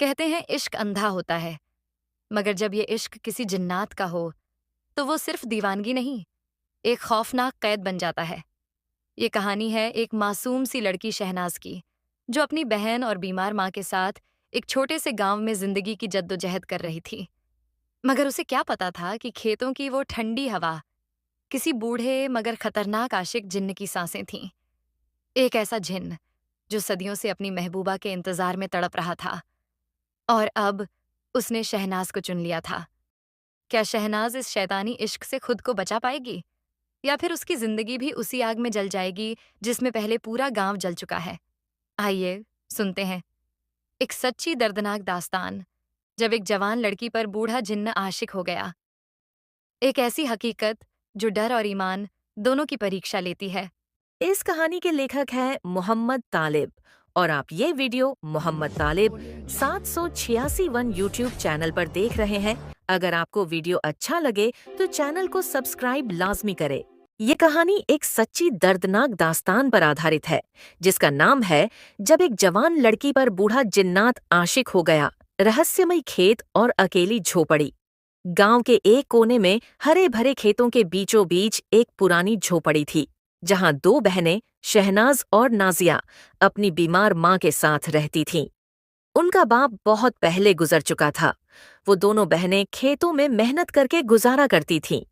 कहते हैं इश्क अंधा होता है, मगर जब ये इश्क किसी जिन्नात का हो तो वो सिर्फ दीवानगी नहीं, एक खौफनाक कैद बन जाता है। ये कहानी है एक मासूम सी लड़की शहनाज की, जो अपनी बहन और बीमार माँ के साथ एक छोटे से गांव में जिंदगी की जद्दोजहद कर रही थी। मगर उसे क्या पता था कि खेतों की वो ठंडी हवा किसी बूढ़े मगर खतरनाक आशिक जिन्न की सांसें थीं। एक ऐसा जिन्न जो सदियों से अपनी महबूबा के इंतजार में तड़प रहा था, और अब उसने शहनाज को चुन लिया था। क्या शहनाज इस शैतानी इश्क से खुद को बचा पाएगी, या फिर उसकी जिंदगी भी उसी आग में जल जाएगी जिसमें पहले पूरा गांव जल चुका है? आइए सुनते हैं एक सच्ची दर्दनाक दास्तान, जब एक जवान लड़की पर बूढ़ा जिन्न आशिक हो गया। एक ऐसी हकीकत जो डर और ईमान दोनों की परीक्षा लेती है। इस कहानी के लेखक हैं मोहम्मद तालिब और आप ये वीडियो मोहम्मद तालिब 786 यूट्यूब चैनल पर देख रहे हैं। अगर आपको वीडियो अच्छा लगे तो चैनल को सब्सक्राइब लाजमी करें। ये कहानी एक सच्ची दर्दनाक दास्तान पर आधारित है, जिसका नाम है जब एक जवान लड़की पर बूढ़ा जिन्नात आशिक हो गया। रहस्यमय खेत और अकेली झोपड़ी। गांव के एक कोने में हरे भरे खेतों के बीचों बीच एक पुरानी झोपड़ी थी, जहां दो बहनें शहनाज और नाजिया अपनी बीमार मां के साथ रहती थीं। उनका बाप बहुत पहले गुजर चुका था। वो दोनों बहनें खेतों में मेहनत करके गुजारा करती थीं।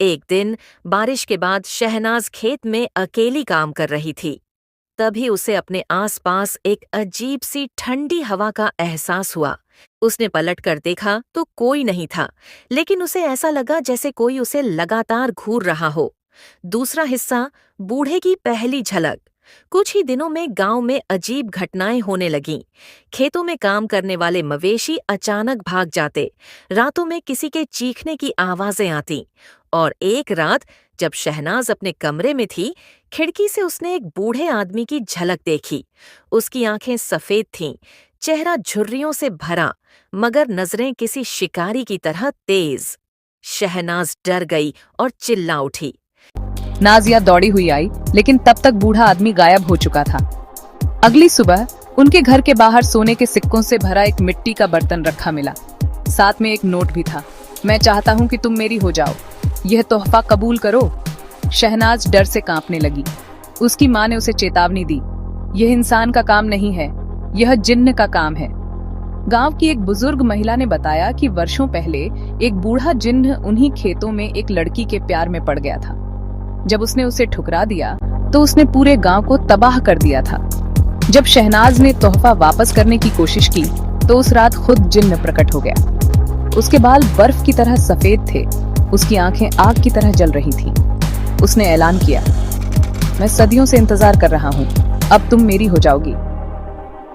एक दिन बारिश के बाद शहनाज खेत में अकेली काम कर रही थी। तभी उसे अपने आसपास एक अजीब सी ठंडी हवा का एहसास हुआ। उसने पलट कर देखा तो कोई नहीं था, लेकिन उसे ऐसा लगा जैसे कोई उसे लगातार घूर रहा हो। दूसरा हिस्सा, बूढ़े की पहली झलक। कुछ ही दिनों में गांव में अजीब घटनाएं होने लगीं। खेतों में काम करने वाले मवेशी अचानक भाग जाते, रातों में किसी के चीखने की आवाजें आती, और एक रात जब शहनाज अपने कमरे में थी, खिड़की से उसने एक बूढ़े आदमी की झलक देखी। उसकी आंखें सफेद थीं, चेहरा झुर्रियों से भरा, मगर नजरें किसी शिकारी की तरह तेज। शहनाज डर गई और चिल्ला उठी। नाजिया दौड़ी हुई आई, लेकिन तब तक बूढ़ा आदमी गायब हो चुका था। अगली सुबह उनके घर के बाहर सोने के सिक्कों से भरा एक मिट्टी का बर्तन रखा मिला। साथ में एक नोट भी था। मैं चाहता हूँ कि तुम मेरी हो जाओ, यह तोहफा कबूल करो। शहनाज डर से कांपने लगी। उसकी माँ ने उसे चेतावनी दी, यह इंसान का काम नहीं है, यह जिन्न का काम है। गांव की एक बुजुर्ग महिला ने बताया कि वर्षों पहले एक बूढ़ा जिन्न उन्हीं खेतों में एक लड़की के प्यार में पड़ गया था। जब उसने उसे ठुकरा दिया तो उसने पूरे गांव को तबाह कर दिया था। जब शहनाज ने तोहफा वापस करने की कोशिश की तो उस रात खुद जिन्न प्रकट हो गया। उसके बाल बर्फ की तरह सफेद थे, उसकी आंखें आग की तरह जल रही थीं। उसने ऐलान किया, मैं सदियों से इंतजार कर रहा हूँ, अब तुम मेरी हो जाओगी।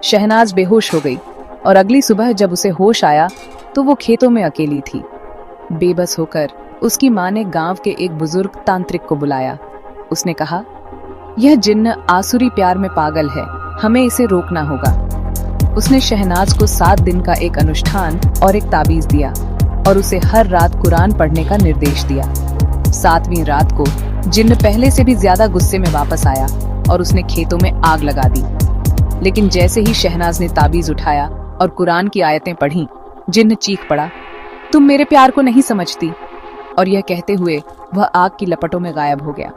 शहनाज बेहोश हो गई, और अगली सुबह जब उसे होश आया तो वो खेतों में अकेली थी। बेबस होकर उसकी माँ ने गांव के एक बुजुर्ग तांत्रिक को बुलाया। उसने कहा, यह जिन्न आसुरी प्यार में पागल है, हमें इसे रोकना होगा। उसने शहनाज को 7 दिन का एक अनुष्ठान और एक ताबीज दिया, और उसे हर रात कुरान पढ़ने का निर्देश दिया। 7वीं रात को जिन्न पहले से भी ज्यादा गुस्से में वापस आया और उसने खेतों में आग लगा दी। लेकिन जैसे ही शहनाज ने ताबीज उठाया और कुरान की आयतें पढ़ी, जिन्न चीख पड़ा, तुम मेरे प्यार को नहीं समझती। और यह कहते हुए वह आग की लपटों में गायब हो गया।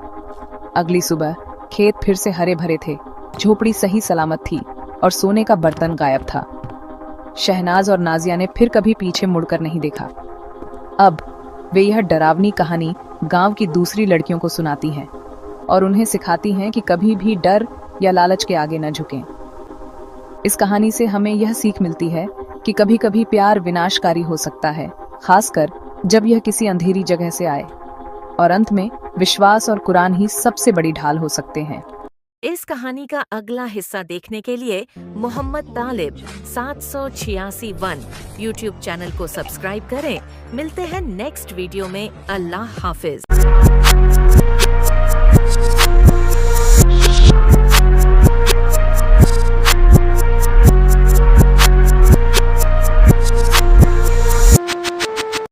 अगली सुबह खेत फिर से हरे भरे थे, झोपड़ी सही सलामत थी, और सोने का बर्तन गायब था। शहनाज और नाजिया ने फिर कभी पीछे मुड़कर नहीं देखा। अब वे यह डरावनी कहानी गांव की दूसरी लड़कियों को सुनाती हैं और उन्हें सिखाती हैं कि कभी भी डर या लालच के आगे न झुकें। इस कहानी से हमें यह सीख मिलती है कि कभी कभी प्यार विनाशकारी हो सकता है, खासकर जब यह किसी अंधेरी जगह से आए। और अंत में विश्वास और कुरान ही सबसे बड़ी ढाल हो सकते हैं। इस कहानी का अगला हिस्सा देखने के लिए मोहम्मद तालिब 786 यूट्यूब चैनल को सब्सक्राइब करें। मिलते हैं नेक्स्ट वीडियो में। अल्लाह हाफिज।